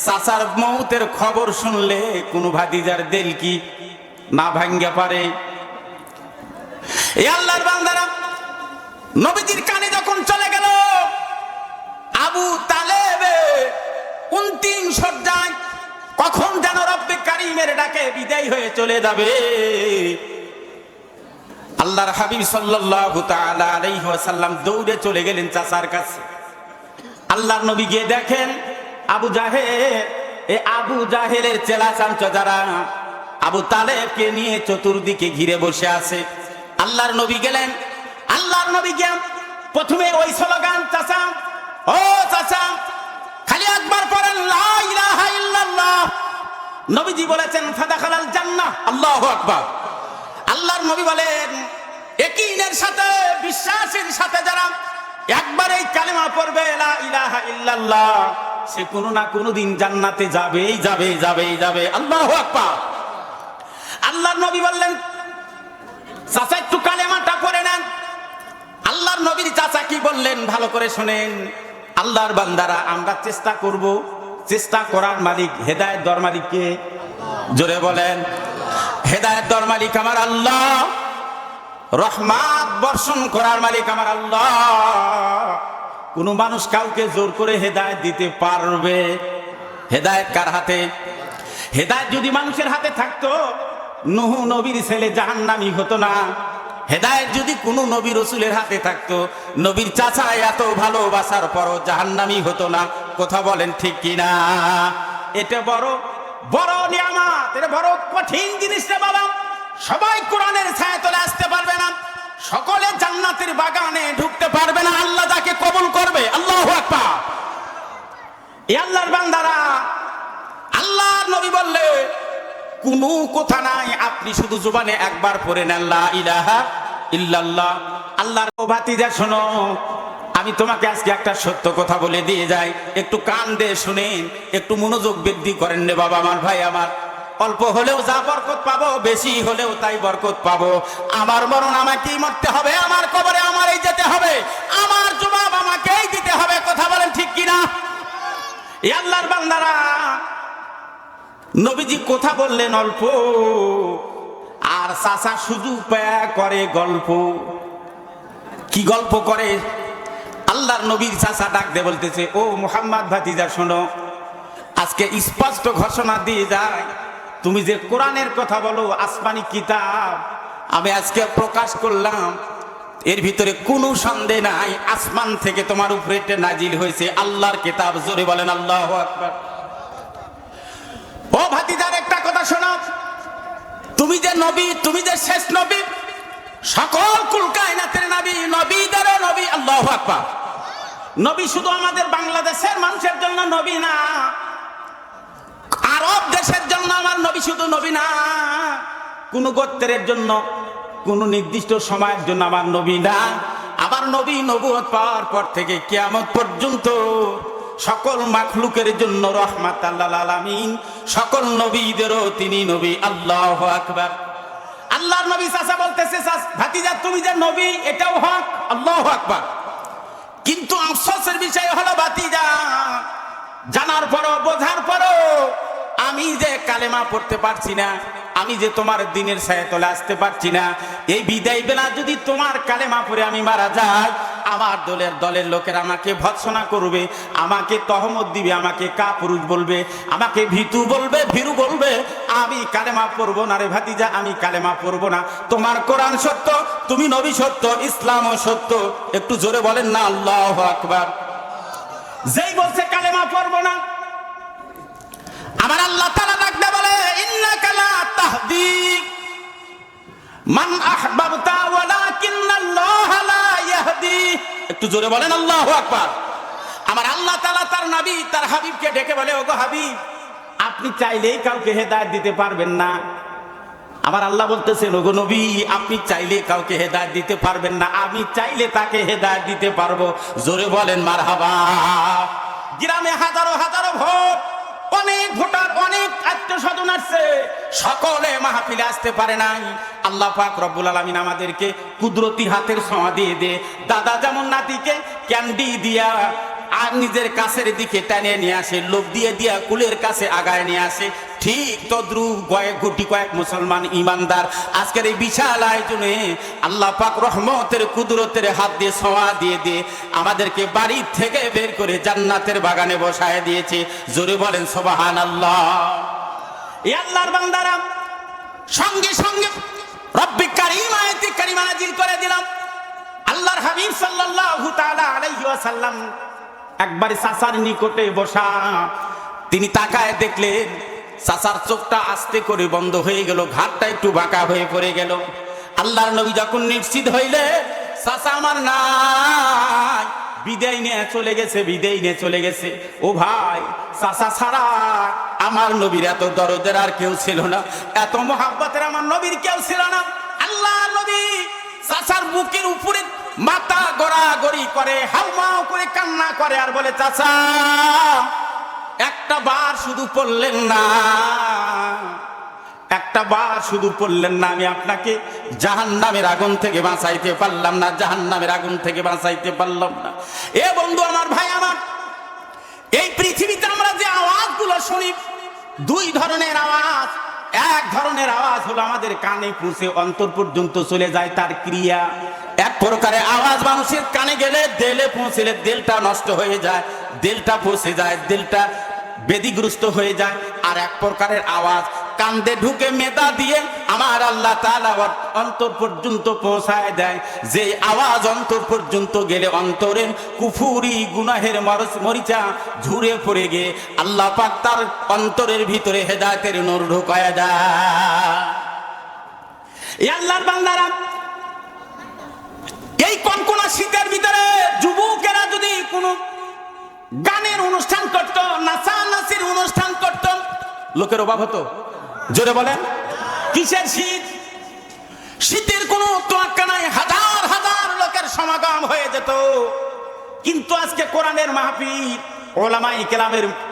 চাচার মৌতের খবর শুনলে কোন ভাতিজার দিল কি না ভাঙ্গা পারে? এই আল্লাহর বান্দারা, নবীজির কানে যখন চলে গেল, আবু তালেব অন্তিম শয্যায় কখন যেন রব্বে কারীমের ডাকে বিদায় হয়ে চলে যাবে। আল্লাহর হাবিব সাল্লাল্লাহু তাআলা আলাইহি ওয়াসাল্লাম দৌড়ে চলে গেলেন চাচার কাছে। আল্লাহর নবী গিয়ে দেখেন আবু জাহেল, এই আবু জাহেলের চেলা চামচা যারা আবু তালেবকে নিয়ে চতুর্দিকে ঘিরে বসে আছে। আল্লাহর নবী গেলেন, আল্লাহর নবী গিয়ে প্রথমে ওই স্লোগান, চাচা, ও চাচা, খালি একবার পড়েন লা ইলাহা ইল্লাল্লাহ। নবীজি বলেছেন ফাদাখালাল জান্নাহ, আল্লাহু আকবার। আল্লাহর নবী বলেন, ইয়াকিনের সাথে, বিশ্বাসের সাথে যারা একবার এই কালেমা পড়বে লা ইলাহা ইল্লাল্লাহ, সে কোনো না কোনো দিন জান্নাতে যাবেই যাবে, যাবেই যাবে। আল্লাহু আকবার। আল্লাহর নবী বললেন, চাচা একটু কালেমাটা পড়ে নেন। আল্লাহর নবীর চাচা কি বললেন ভালো করে শুনেন। আল্লাহর বান্দারা, আমরা চেষ্টা করব, চেষ্টা করার মালিক, হেদায়েত দেওয়ার মালিক কে? জোরে বলেন। হেদায়েত দেওয়ার মালিক আমার আল্লাহ, রহমত বর্ষণ করার মালিক আমার আল্লাহ। কোন মানুষ কাউকে জোর করে হেদায়েত দিতে পারবে? হেদায়েত কার হাতে? হেদায়েত যদি মানুষের হাতে থাকতো, নূহ নবীর ছেলে জাহান্নামী হতো না। হেদায়েত যদি কোনো নবী রাসূলের হাতে থাকতো, নবীর চাচা এত ভালোবাসার পরও জাহান্নামী হতো না। কথা বলেন ঠিক কিনা? এটা বড় বড় নিয়ামত, এটা বড় কঠিন জিনিস রে বাবা। সবাই কোরআনের ছায়াতলে আসতে পারবে না, সকলে জান্নাতের বাগানে ঢুকতে পারবে না। আল্লাহ তাকে কবুল করবে। আল্লাহু আকবার। এই আল্লাহর বান্দারা, আল্লাহর নবী বললে কোনো কথা নাই, আপনি শুধু জবানে একবার পড়ে নেন লা ইলাহা ইল্লাল্লাহ। আল্লাহর ভাতিজা শোনো, আমি তোমাকে আজকে একটা সত্য কথা বলে দিয়ে যাই, একটু কান দিয়ে শুনেন, একটু মনোযোগ বৃদ্ধি করেন রে বাবা আমার, ভাই আমার। অল্প হলেও যা বরকত পাবো, বেশি হলেও তাই বরকত পাবো। আমার মরণ আমাকেই মরতে হবে, আমার কবরে আমারই যেতে হবে, আমার জবাব আমাকেই দিতে হবে। কথা বলেন ঠিক কিনা? এই আল্লাহর বান্দারা, নবীজি কথা বললেন অল্প, আর চাচা শুধু করে গল্প। কি গল্প করে? আল্লাহর নবীর চাচা ডাক দিয়ে বলতেছে, ও মুহাম্মদ ভাতিজা শোনো, আজকে স্পষ্ট ঘোষণা দিয়ে যায়, তুমি যে কোরআনের কথা বলো, আসমানি কিতাব আমি আজকে প্রকাশ করলাম, এর ভিতরে কোনো সন্দেহ নাই আসমান থেকে তোমার উপরে নাজিল হয়েছে আল্লাহর কিতাব। জোরে বলেন আল্লাহু আকবার। ও ভাতিজার একটা কথা শোনো, তুমি যে নবী, তুমি যে শেষ নবী, সকল কুল কায়নাতের নবী, নবীদেরও নবী। আল্লাহু আকবার। নবী শুধু আমাদের বাংলাদেশের মানুষের জন্য নবী না, আরব দেশের জন্য আমার নবী শুধু নবী না, কোন গোত্রের জন্য, কোন নির্দিষ্ট সময়ের জন্য আমার নবী না। আমার নবী নবুয়ত পাওয়ার পর থেকে কিয়ামত পর্যন্ত সকল মাখলুকের জন্য রাহমাতাল লিল আলামিন, সকল নবীদেরও তিনি নবী। আল্লাহু আকবার। আল্লাহর নবী চাচা বলতেছে, ভাতিজা তুমি যে নবী এটাও হক। আল্লাহু আকবার। কিন্তু আফসোসের বিষয় হলো ভাতিজা, জানার পরও বোঝার পরও আমি যে কালেমা পড়তে পারছি না, আমি যে তোমার দিনের ছায়াতলে আসতে পারছি না, এই বিদায় বেলা যদি তোমার কালেমা পড়ে আমি মারা যাই, আমার দলের লোকেরা আমাকে ভৎসনা করবে, আমাকে তহমত দিবে, আমাকে কাপুরুষ বলবে, আমাকে ভীতু বলবে, ভীরু বলবে। আমি কালেমা পড়বো না রে ভাতিজা, আমি কালেমা পড়বো না। তোমার কোরআন সত্য, তুমি নবী সত্য, ইসলামও সত্য। একটু জোরে বলেন না আল্লাহু আকবার। যেই বলছে কালেমা পড়বো না, আমার আল্লাহ তাআলা ডাকতে বলে, ইন্নাকা লা তাহদি মান আহবাবতা ওয়ালাকিন্নাল্লাহা লা ইয়াহদি। একটু জোরে বলেন আল্লাহু আকবার। আমার আল্লাহ তাআলা তার নবী, তার হাবিবকে ডেকে বলে, ওগো হাবিব, আপনি চাইলেই কাউকে হেদায়েত দিতে পারবেন না। আমার আল্লাহ বলতেছেন, ওগো নবী, আপনি চাইলে কাউকে হেদায়েত দিতে পারবেন না, আমি চাইলে তাকে হেদায়েত দিতে পারবো। জোরে বলেন মারহাবা। গ্রামে হাজারো হাজারো ভোট, অনেক ভোটার, অনেক আত্মীয়স্বজন আসছে, সকলে মাহফিলে আসতে পারে নাই। আল্লাহ পাক রব্বুল আলামিন আমাদেরকে কুদরতি হাতের ছোঁয়া দিয়ে দে। দাদা যেমন নাতিকে ক্যান্ডি দিয়া আর নিজের কাছের দিকে টানিয়ে নিয়ে আসে, লোভ দিয়ে দিয়া কুলের কাছে আগায় নিয়ে আসে, ঠিক তদ্রুপ কয়েক মুসলমান ইমানদার আজকের এই বিশাল আয়োজনে আল্লাহ পাক রহমতের কুদরতের হাত দিয়ে ছোঁয়া দিয়ে দিয়ে আমাদেরকে বাড়ি থেকে বের করে জান্নাতের বাগানে বসায় দিয়েছে। জোরে বলেন সুবহানাল্লাহ। এই আল্লাহর বান্দারা, সঙ্গে সঙ্গে রব্বি কারীম আয়াতে কারিমা নাযিল করে দিলাম। আল্লাহর হাবিব সাল্লাল্লাহু তাআলা আলাইহি ওয়াসাল্লাম একবার চাচার নিকটে বসা, তিনি তাকায় দেখলেন চাচার চোখটা আস্তে করে বন্ধ হয়ে গেল, ঘাটটা একটু বাঁকা হয়ে পড়ে গেল। আল্লাহর নবী যখন নিশ্চিত হইলে চাচা আমার নাই, বিদায় নিয়ে চলে গেছে, বিদায় নিয়ে চলে গেছে। ও ভাই, চাচা ছাড়া আমার নবীর এত দরদের আর কেউ ছিল না, এত মহাব্বতের আমার নবীর কেউ ছিল না। আল্লাহর নবী চাচার বুকের উপরে মাথা গড়াগড়ি করে, হাউমাউ করে কান্না করে আর বলে, চাচা একটা বার শুধু পড়লেন না, একটা বার শুধু পড়লেন না, আমি আপনাকে জাহান্নামের আগুন থেকে বাঁচাইতে পারলাম না, জাহান্নামের আগুন থেকে বাঁচাইতে পারলাম না। এ বন্ধু আমার, ভাই আমার, এই পৃথিবীতে আমরা যে আওয়াজগুলো শুনি, দুই ধরনের আওয়াজ। এক ধরনের আওয়াজ হলো আমাদের কানে পৌঁছে অন্তর পর্যন্ত চলে যায়, তার ক্রিয়া। এক প্রকারের আওয়াজ মানুষের কানে গেলে দিলে পৌঁছলে দিলটা নষ্ট হয়ে যায়, দিলটা পৌঁছে যায়, দিলটা বেদিগ্রস্ত হয়ে যায়। আর এক প্রকারের আওয়াজ কান্দে ঢুকে মেদা দিয়ে আমার আল্লাহ তাআলা অন্তর পর্যন্ত পৌঁছায় দেয়। যে আওয়াজ অন্তর পর্যন্ত গেলে অন্তরের কুফুরি গুনাহের মরিচা ঝুরে পড়ে গিয়ে আল্লাহ পাক তার অন্তরের ভিতরে হেদায়েতের নূর ঢুকায়া দেয়। এই আল্লাহর বান্দারা, এই কনকনা শীতের ভিতরে যুবকেরা যদি কোনো গানের অনুষ্ঠান করত, নাচানাচির অনুষ্ঠান করত, লোকের অভাব হতো? জোরে বলেন। কিসের শীত? শীতের কোনো তোয়াক্কা নাই, হাজার হাজার লোকের সমাগম হয়ে যেত। কিন্তু আজকে কোরআনের মাহফিল,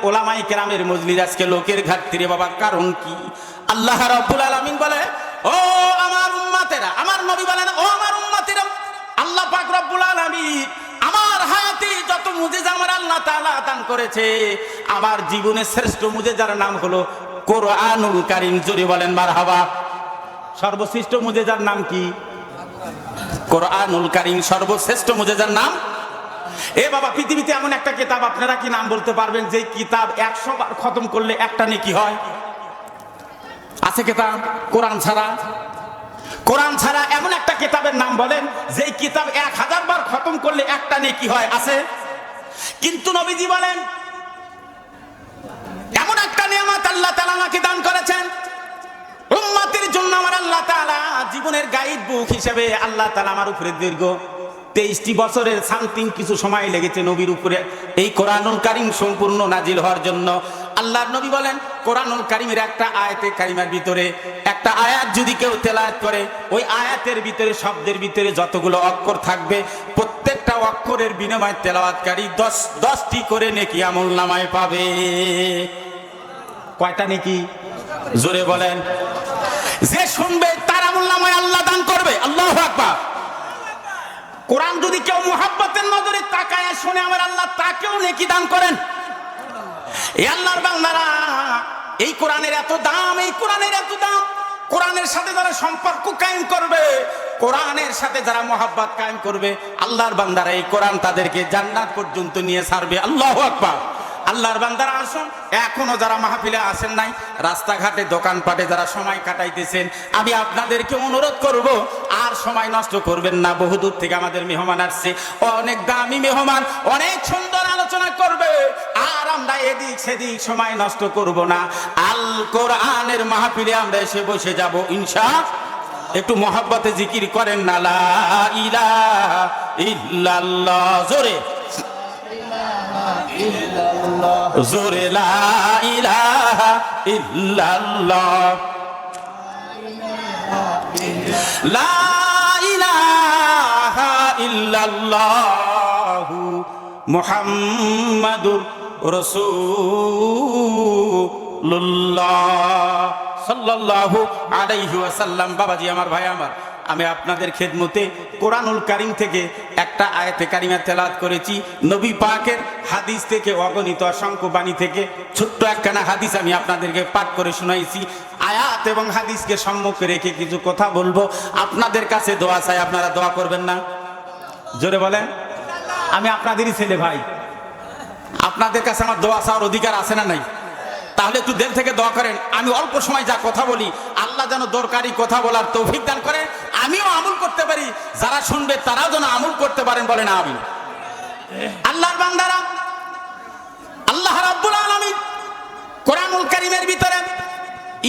ওলামায়ে কেরামের মজলিস, আজকে লোকের ঘাটতি রে বাবা। কারণ কি? আল্লাহ রাব্বুল আলামিন বলে, ও আমার উম্মতেরা, আমার নবী বলেন, ও আমার উম্মতেরা, আল্লাহ পাক রব্বুল আলামিন আমার হায়াতে যত মুজিজা আমার আল্লাহ তাআলা দান করেছে, আমার জীবনের শ্রেষ্ঠ মুজিজার নাম হলো কোরআনুল কারীম। জোরে বলেন মারহাবা। সর্বশ্রেষ্ঠ মুজিজার নাম কি? কোরআনুল কারীম। সর্বশ্রেষ্ঠ মুজিজার নাম। এ বাবা, পৃথিবীতে এমন একটা কিতাব আপনারা কি নাম বলতে পারবেন যে কিতাব 100 বার খতম করলে একটা নেকি হয়? আছে কিতাব? কোরআন ছাড়া। কোরআন ছাড়া এমন একটা কিতাবের নাম বলেন যে কিতাব 1000 বার খতম করলে একটা নেকি হয়? আছে? কিন্তু নবীজি বলেন, এমন একটা নিয়ামত আল্লাহ তাআলা আমাকে দান করেছেন, উম্মতের জন্য আমার আল্লাহ তাআলা জীবনের গাইড বুক হিসেবে আল্লাহ তাআলা আমার উপরে দীর্ঘ 23টি বছরের সামথিং কিছু সময় লেগেছে নবীর উপরে এই কোরআনুল কারীম সম্পূর্ণ নাজিল হওয়ার জন্য। আল্লাহর নবী বলেন, কোরআনুল কারীমের একটা আয়াতে কারিমার ভিতরে একটা আয়াত যদি কেউ তেলাওয়াত করে, ওই আয়াতের ভিতরে, শব্দের ভিতরে যতগুলো অক্ষর থাকবে, প্রত্যেকটা অক্ষরের বিনিময়ে তেলাওয়াতকারী 10টি করে নেকি আমলনামায় পাবে। কয়টা নেকি? জোরে বলেন। যে শুনবে তার আমলনামায় আল্লাহ দান করবে। আল্লাহু আকবার। কোরআন যদি কেউ মুহাব্বতের নজরে তাকায় শুনে, আমার আল্লাহ তাকেও নেকি দান করেন। এই আল্লাহর বান্দারা, এই কোরআনের এত দাম, এই কোরআনের এত দাম। কোরআনের সাথে যারা সম্পর্ক কায়েম করবে, কোরআনের সাথে যারা মুহাব্বত কায়েম করবে, আল্লাহর বান্দারা এই কোরআন তাদেরকে জান্নাত পর্যন্ত নিয়ে ছাড়বে। আল্লাহু আকবার। আল্লাহর বান্দারা আসুন, এখনো যারা মাহফিলে আসেন নাই, রাস্তাঘাটে দোকানপাটে যারা সময় কাটাইতেছেন, আমি আপনাদেরকে অনুরোধ করব, আর সময় নষ্ট করবেন না। বহুদূর থেকে আমাদের মেহমান আসছে, অনেক দামি মেহমান, অনেক সুন্দর আলোচনা করবে, আর আমরা এদিক সেদিক সময় নষ্ট করব না। আল কোরআনের মাহফিলে আমরা এসে বসে যাব ইনশাআল্লাহ। একটু মহব্বতে জিকির করেন না, লা ইলাহা ইল্লাল্লাহ। জোরে জোরে, লা ইলাহা ইল্লাল্লাহ, লা ইলাহা ইল্লাল্লাহু মুহাম্মাদুর রাসূলুল্লাহ সাল্লাল্লাহু আলাইহি ওয়াসাল্লাম। বাবাজি আমার, ভাই আমার, আমি আপনাদের খেদমতে কোরআনুল কারীম থেকে একটা আয়াতে কারিমা তেলাওয়াত করেছি। নবী পাকের হাদিস থেকে, অগণিত অসংখ্য বাণী থেকে ছোট্ট একখানা হাদিস আমি আপনাদেরকে পাঠ করে শোনাইছি। আয়াত এবং হাদিসকে সম্মুখে রেখে কিছু কথা বলবো। আপনাদের কাছে দোয়া চাই, আপনারা দোয়া করবেন না? জোরে বলেন। আমি আপনাদেরই ছেলে ভাই, আপনাদের কাছে আমার দোয়া চাওয়ার অধিকার আছে না নাই? তাহলে একটু দিল থেকে দোয়া করেন, আমি অল্প সময় যা কথা বলি, আল্লাহ যেন দরকারি কথা বলার তৌফিক দান করেন, আমিও আমল করতে পারি, যারা শুনবে তারাও যেন আমল করতে পারেন। বলেন আমিন। আল্লাহর বান্দারা, আল্লাহ রাব্বুল আলামিন কোরআনুল কারীমের ভিতরে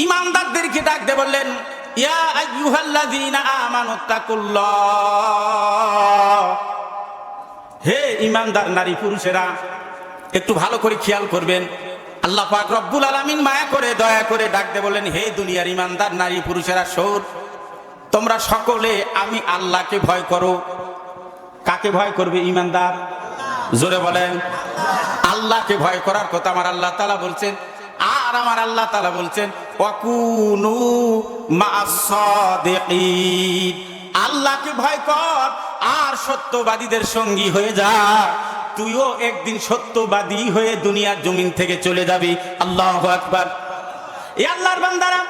ঈমানদারদেরকে ডাক দিয়ে বললেন, ইয়া আইয়ুহাল্লাযীনা আমানুত্তাকুল্লাহ। হে ঈমানদার নারী পুরুষেরা, একটু ভালো করে খেয়াল করবেন। আল্লাহ পাক রব্বুল আলামিন মায়া করে, দয়া করে ডাক দিয়ে বলেন, হে দুনিয়ার ঈমানদার নারী পুরুষেরা, শোন, তোমরা সকলে আমি আল্লাহকে ভয় করো। কাকে ভয় করবে? ঈমানদার। জোরে বলেন। আল্লাহকে ভয় করার কথা আমার আল্লাহ তাআলা বলছেন। আর আমার আল্লাহ তাআলা বলছেন, ওয়াকুনু মা'আস সাদিকিন। আল্লাহকে ভয় কর আর সত্যবাদীদের সঙ্গী হয়ে যা। তুইও একদিন সত্যবাদী হয়ে দুনিয়ার জমিন থেকে চলে যাবি। আল্লাহু আকবার। এই আল্লাহর বান্দারা,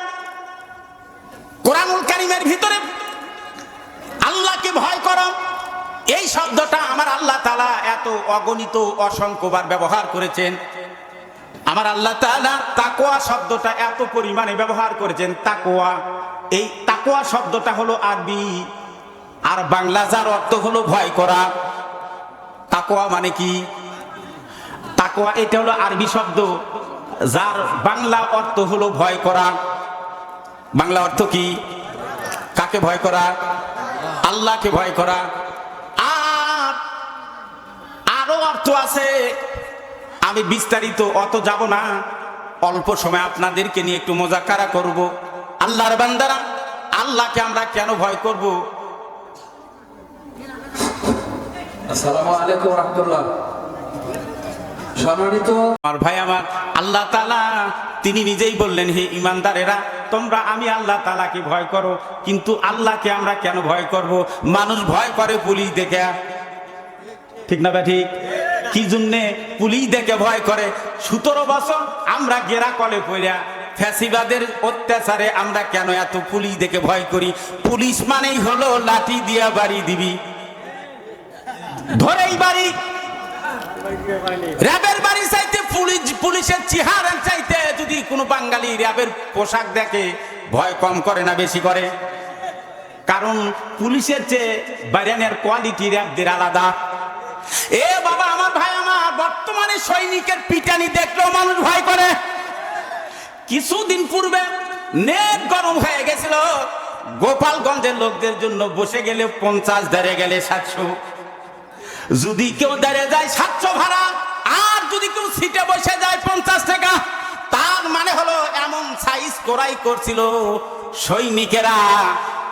কোরআনুল কারীমের ভিতরে আল্লাহকে ভয় করো এই শব্দটা আমার আল্লাহ তাআলা এত অগণিত অসংখ্যবার ব্যবহার করেছেন। আমার আল্লাহ তাআলা তাকওয়া শব্দটা এত পরিমাণে ব্যবহার করেছেন। তাকওয়া, এই তাকওয়া শব্দটা হলো আরবি, আর বাংলা যার অর্থ হলো ভয় করা। তাকওয়া মানে কি? তাকওয়া এটা হলো আরবি শব্দ, যার বাংলা অর্থ হলো ভয় করা। বাংলা অর্থ কি? কাকে ভয় করা? আল্লাহকে ভয় করা। আর আরো অর্থ আছে, আমি বিস্তারিত অত যাব না, অল্প সময় আপনাদেরকে নিয়ে একটু মোজাকারা করব। আল্লাহর বান্দারা, আল্লাহকে আমরা কেন ভয় করব? আসসালামু আলাইকুম ওয়া রাহমাতুল্লাহ। সম্মানিত আমার ভাই আমার, আল্লাহ তাআলা তিনি নিজেই বললেন, হে ঈমানদারেরা, তোমরা আমি আল্লাহ তাআলাকে ভয় করো। কিন্তু আল্লাহকে আমরা কেন ভয় করব? মানুষ ভয় করে পুলিশ দেখে, ঠিক না ভাই? ঠিক। কি জন্যে পুলিশ দেখে ভয় করে? 17 বছর আমরা গেরা কলে পড়া ফ্যাসিবাদের অত্যাচারে আমরা কেন এত পুলিশ দেখে ভয় করি? পুলিশ মানেই হলো লাঠি দিয়া বাড়ি দিবি, ধরেই বাড়ি। র্যাবের বাড়ি চাইতে পুলিশের চেহারা চাইতে যদি কোনো বাঙালি র্যাবের পোশাক দেখে ভয় কম করে না বেশি করে? কারণ পুলিশের চেয়ে বাইরানের কোয়ালিটি র্যাবদের আলাদা। এ বাবা আমার ভাই আমার, বর্তমানে সৈনিকের পিটানি দেখলেও মানুষ ভয় করে। কিছুদিন পূর্বে নেট গরম হয়ে গেছিল, গোপালগঞ্জের লোকদের জন্য বসে গেলে 50, দাঁড়িয়ে গেলে 700। যদি কেউ দাঁড়িয়ে যায় 700 ভাড়া, আর যদি কেউ সিটে বসে যায় 50 টাকা। তার মানে হলো এমন সাইজ করাই করছিল সৈনিকেরা,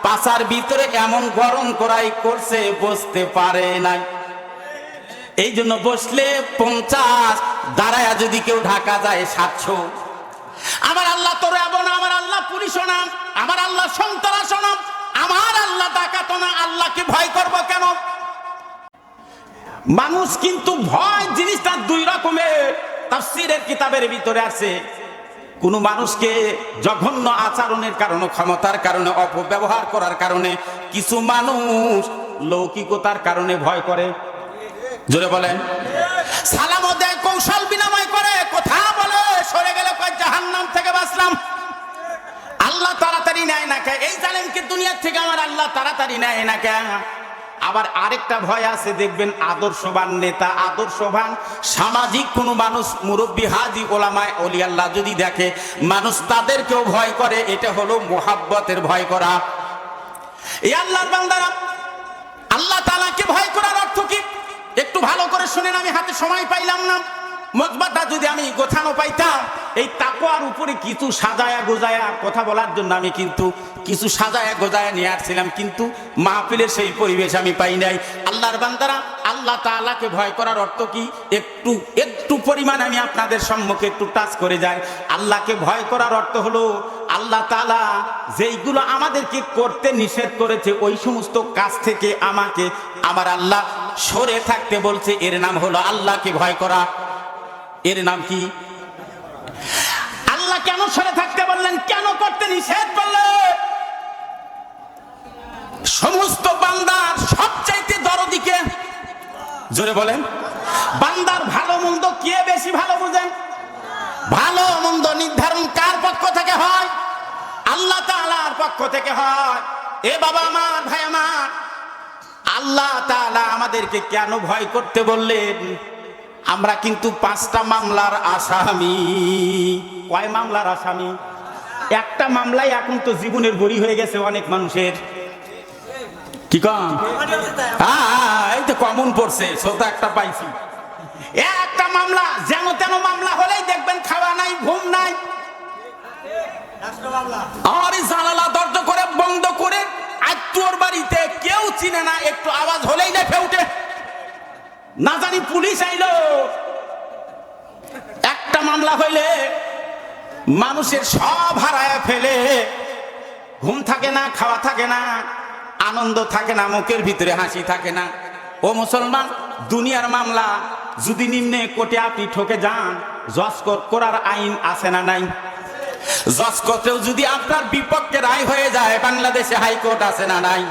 পাছার ভিতরে এমন গরম করাই করছে, বসতে পারে নাই। এই জন্য বসলে 50, দাঁড়ায়া যদি কেউ ঢাকা যায় 700। আমার আল্লাহ তোর এমন, আমার আল্লাহ পুলিশ না, আমার আল্লাহ সন্ত্রাস না, আমার আল্লাহ ডাকাত না। আল্লাহকে ভয় করব কেন? মানুষ কিন্তু ভয় জিনিসটা দুই রকমের। তাফসীরের কিতাবের ভিতরে আছে, কোন মানুষকে জঘন্য আচরণের কারণে, ক্ষমতার কারণে, অপব্যবহার করার কারণে কিছু মানুষ লৌকিকতার কারণে ভয় করে। জোরে বলেন। সালামও দেয়, কৌশল বিনিময় করে, কথা বলে, সরে গেলে কয় জাহান্নাম থেকে বাঁচলাম। আল্লাহ তাড়াতাড়ি নেয় না কে? এই জালেমকে দুনিয়া থেকে আমার আল্লাহ তাড়াতাড়ি নেয় না কে? আবার আরেকটা ভয় আছে, দেখবেন আদর্শবান নেতা, আদর্শবান সামাজিক কোনো মানুষ, মুরব্বী, হাজি, ওলামায়ে ওলি আল্লাহ যদি দেখে, মানুষ তাদেরকেও ভয় করে। এটা হলো মোহাব্বতের ভয় করা। এই আল্লাহর বান্দারা, আল্লাহ তাআলাকে ভয় করার অর্থ কি? একটু ভালো করে শুনেন, আমি হাতে সময় পাইলাম না, মজবাটা যদি আমি গোছানো পাইতাম, এই তাকওয়ার উপরে কিছু সাজায়া গোজায়া কথা বলার জন্য আমি কিন্তু কিছু সাজায়া গোজায়া নিয়ে আসছিলাম, কিন্তু মাহফিলের সেই পরিবেশ আমি পাই নাই। আল্লাহর বান্দারা, আল্লাহ তাআলাকে ভয় করার অর্থ কি? একটু পরিমাণ আমি আপনাদের সম্মুখে একটু টাচ করে যাই। আল্লাহকে ভয় করার অর্থ হলো, আল্লাহ তাআলা যেইগুলো আমাদেরকে করতে নিষেধ করেছে, ওই সমস্ত কাজ থেকে আমাকে আমার আল্লাহ সরে থাকতে বলছে। এর নাম হলো আল্লাহকে ভয় করা। এর নাম কি? আল্লাহ কেন সরে থাকতে বললেন? কেন করতে নিষেধ করলেন? সমস্ত বান্দার সবচাইতে দরদি কে? জোরে বলেন। বান্দার ভালো মন্দ কে বেশি ভালো বুঝেন? ভালো মন্দ নির্ধারণ কার পক্ষ থেকে হয়? আল্লাহ তাআলার পক্ষ থেকে হয়। এ বাবা আমার, ভাই আমার, আল্লাহ তাআলা আমাদেরকে কেন ভয় করতে বললেন? আমরা কিন্তু 5টা মামলার আসামি। কয় মামলার আসামি? একটা মামলায় এখন তো জীবনের বড়ি হয়ে গেছে অনেক মানুষের। কি কম? এই তো কমন পড়ছে, ছোট একটা পাইছি। একটা মামলা, যেন তেন মামলা হলেই দেখবেন খাওয়া নাই, ঘুম নাই। আর জানালা দরজা করে বন্ধ করে, আত্মীয়র বাড়িতে কেউ চিনে না, একটু আওয়াজ হলেই না ফেউটে, না জানি পুলিশ আইলো। একটা মামলা হইলে মানুষের সব হারায় ফেলে, ঘুম থাকে না, খাওয়া থাকে না, আনন্দ থাকে না, মুখের ভিতরে হাসি থাকে না। ও মুসলমান, দুনিয়ার মামলা যদি নিম্নে কোর্টে আপনি ঠকে যান, জজ করার আইন আছে না নাই? জজ কোর্টেও যদি আপনার বিপক্ষে রায় হয়ে যায়, বাংলাদেশে হাইকোর্ট আছে না নাই?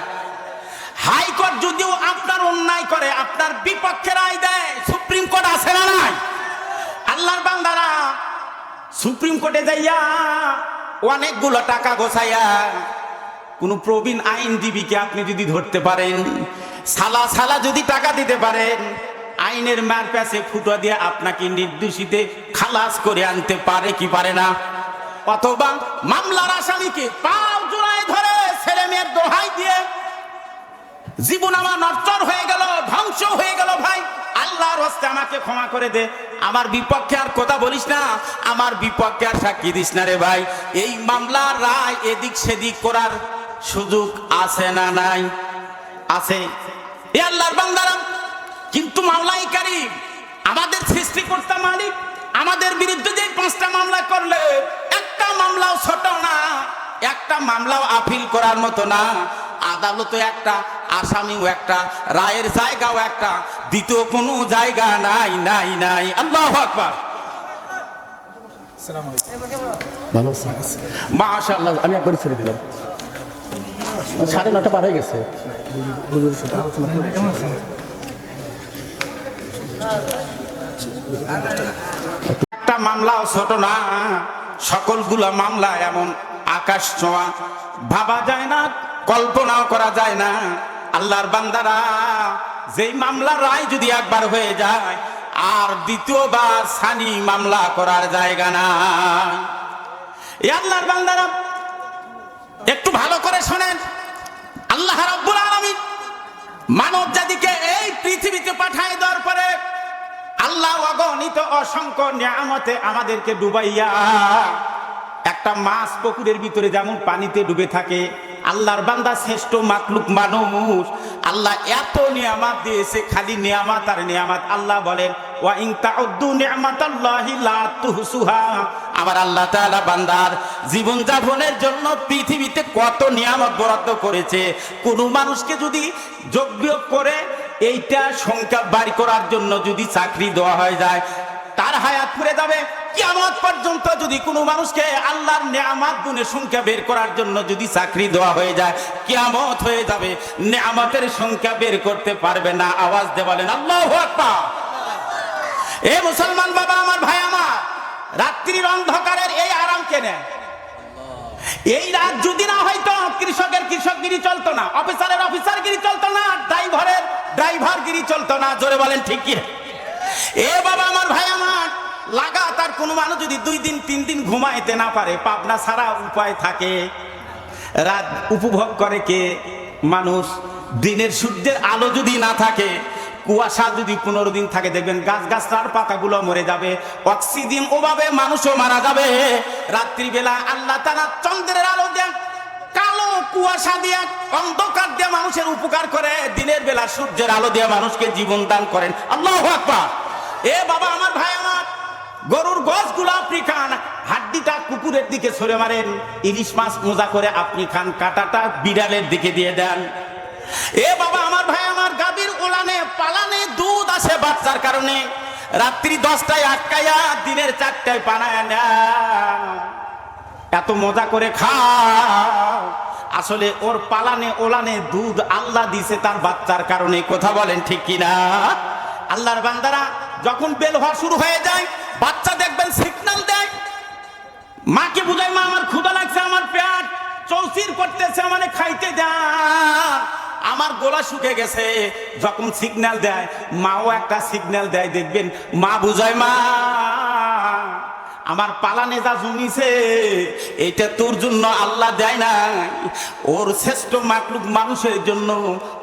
হাইকোর্ট যদিও আপনার অন্যায় করে আপনার বিপক্ষে রায় দেয়, সুপ্রিম কোর্ট আছে না নাই? আল্লাহর বান্দারা, সুপ্রিম কোর্টে যাইয়া অনেকগুলো টাকা গোছাইয়া কোন প্রবীণ আইনজীবীকে আপনি যদি ধরতে পারেন, সালা যদি টাকা দিতে পারেন, আইনের মার প্যাসে ফুটো দিয়ে আপনাকে নির্দোষীতে খালাস করে আনতে পারে কি পারে না? অথবা মামলার আসামিকে পাও জোড়ায় ধরে ছেলে মেয়ের দোহাই দিয়ে জীবন আমার নষ্ট হয়ে গেল, ধ্বংস হয়ে গেল, ভাই আল্লাহর আল্লাহর হস্তে আমাকে ক্ষমা করে দে, আমার বিপক্ষে আর কথা বলিস না, আমার বিপক্ষে আর সাক্ষী দিস না রে ভাই। এই মামলার রায় এদিক সেদিক করার সুযোগ আছে না নাই? আছে। এ আল্লাহর বান্দারা, কিন্তু মামলাই কারীম আমাদের সৃষ্টিকর্তা মালিক আমাদের বিরুদ্ধে যে 5টা মামলা করলে একটা মামলাও ছোট না, একটা মামলাও আপিল করার মতো না। আদালতে একটা, আসামিও একটা, রায়ের জায়গাও একটা, দ্বিতীয় কোনো জায়গা নাই নাই নাই। আল্লাহু আকবার। ভালো আছেন? মাশাআল্লাহ, আমি একবার ছেড়ে দিলাম, 9:30 পার হয়ে গেছে। একটা মামলাও ছোট না, সকলগুলা মামলা এমন আকাশ ছোঁয়া, ভাবা যায় না, কল্পনাও করা যায় না। আল্লাহর বান্দারা, যেই মামলার রায় যদি একবার হয়ে যায় আর দ্বিতীয়বার সানি মামলা করার জায়গা না। এই আল্লাহর বান্দারা একটু ভালো করে শোনেন, আল্লাহ রাব্বুল আলামিন মানব জাতিকে এই পৃথিবীতে পাঠায় দেওয়ার পরে আল্লাহ অগণিত অসংখ্য নিয়ামতে আমাদেরকে ডুবাইয়া, একটা মাছ পুকুরের ভিতরে যেমন পানিতে ডুবে থাকে, আল্লাহর বান্দা শ্রেষ্ঠ মাখলুক মানুষ, আল্লাহ এত নিয়ামত দিয়েছে, খালি নিয়ামত আর নিয়ামত। আল্লাহ বলেন, ওয়া ইন তাউদ্দু নি'মাতাল্লাহি লা তুহসুহা। আমার আল্লাহ তাআলা বান্দার জীবন যাপনের জন্য পৃথিবীতে কত নিয়ামত বরাদ্দ করেছে, কোন মানুষকে যদি যোগ্য করে এইটা সংখ্যা বাড়ি করার জন্য যদি চাকরি দেওয়া হয়ে যায়, তার হায়াত পুরে যাবে। কিয়ামত পর্যন্ত যদি কোনো মানুষকে আল্লাহর নিয়ামত গুণে সংখ্যা বের করার জন্য যদি চাকরি দেওয়া হয়ে যায়, কিয়ামত হয়ে যাবে, নিয়ামতের সংখ্যা বের করতে পারবে না। আওয়াজ দিয়ে বলেন আল্লাহু আকবার। এ মুসলমান বাবা আমার, ভাই আমার, রাত্রির অন্ধকারের এই আরাম কেনে? এই রাত যদি না হয়তো কৃষকের কৃষকগিরি চলতো না, অফিসারের অফিসারগিরি চলতো না, ড্রাইভারের ড্রাইভারগিরি চলতো না। জোরে বলেন ঠিক কি? এ বাবা আমার, ভাই আমার, লাগাতার কোনো মানুষ যদি 2 দিন 3 দিন ঘুমাইতে না পারে, পাবনা ছাড়া উপায় থাকে, রাত উপভোগ করে কে? মানুষ। দিনের সূর্যের আলো যদি না থাকে, কুয়াশা যদি 15 দিন থাকে, দেখবেন গাছগাছার পাতাগুলো মরে যাবে, অক্সিজেন অভাবে মানুষও মারা যাবে। রাত্রিবেলা আল্লাহ তাআলা চন্দ্রের আলো দেন, কালো কুয়াশা দিয়ে, অন্ধকার দিয়ে মানুষের উপকার করে, দিনের বেলা সূর্যের আলো দিয়ে মানুষকে জীবন দান করেন। আল্লাহু আকবার। এ বাবা আমার, ভাই আমার, গরুর গোশগুলো আপনি খান, হাড্ডিটা কুকুরের দিকে ছড়ে মারেন, ইলিশ মাছ মোজা করে আপনি খান, কাঁটাটা বিড়ালের দিকে দিয়ে দেন। এ বাবা আমার, ভাই আমার, গাভীর ওলানে পালানে দুধ আসে বাচ্চার কারণে, রাত্রি 10টায় আটকায়া দিনের 4টায় পানায় নেন, এত মজা করে খাও। আসলে ওর পালানে ওলানে দুধ আল্লাহ দিছে তার বাচ্চার কারণে। কথা বলেন ঠিক কিনা? আল্লাহর বান্দারা, যখন বেল হওয়া শুরু হয়ে যায়, বাচ্চা দেখবেন সিগন্যাল দেয়, মাকে বুঝায়, মা আমার ক্ষুধা লাগছে, আমার পেট চৌচির করতেছে, মানে খাইতে দেয়, আমার গলা শুকে গেছে। যখন সিগন্যাল দেয়, মাও একটা সিগন্যাল দেয়, দেখবেন মা বুঝায়, মা আমার পালানে যা জমিছে এটা তোর জন্য আল্লাহ দেয় না, ওর শ্রেষ্ঠ মাখলুক মানুষের জন্য।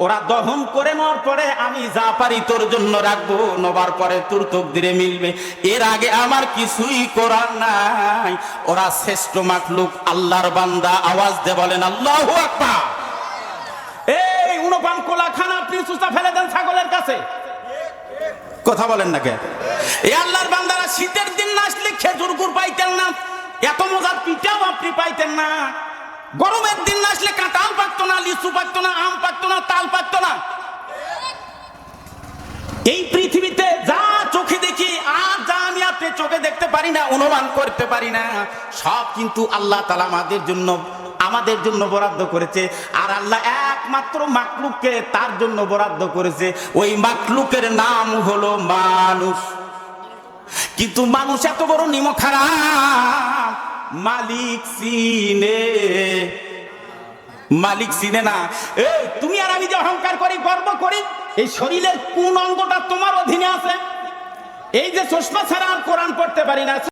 ওরা দহন করে নেওয়ার পরে আমি যা পারি তোর জন্য রাখবো, নেবার পরে তোর তকদিরে মিলবে, এর আগে আমার কিছুই করার নাই। ওরা শ্রেষ্ঠ মাখলুক, আল্লাহর বান্দা। আওয়াজ দিয়ে বলেন আল্লাহু আকবার। এই উনপান কোলা খান আপনি সুস্থা ফেলে দেন ছাগলের কাছে। কথা বলেন না কেন? এই আল্লাহর বান্দারা, শীতের দিন না আসলে খেজুর গুড় পাইতেন না, এত মজার পিঠাও আপনি পাইতেন না। গরমের দিন না আসলে কাঁঠাল পাকতো না, লিচু পাকতো না, আম পাকতো না, তাল পাকতো না। এই পৃথিবীতে যা চোখে দেখি আর যা আমি আপনি চোখে দেখতে পারি না, অনুমান করতে পারি না, সব কিন্তু আল্লাহ তাআলা আমাদের জন্য বরাদ্দ করেছে। আর আল্লাহ একমাত্র মাখলুককে তার জন্য বরাদ্দ করেছে, ওই মাখলুকের নাম হলো মানুষ। কিন্তু মানুষ এত বড় নিমক হারাম, মালিক চিনে না। এই তুমি আর আমি যে অহংকার করি, গর্ব করি, এই শরীরের কোন অঙ্গটা তোমার অধীনে আছে? এই যে চশমা ছাড়া আর কোরআন পড়তে পারি না,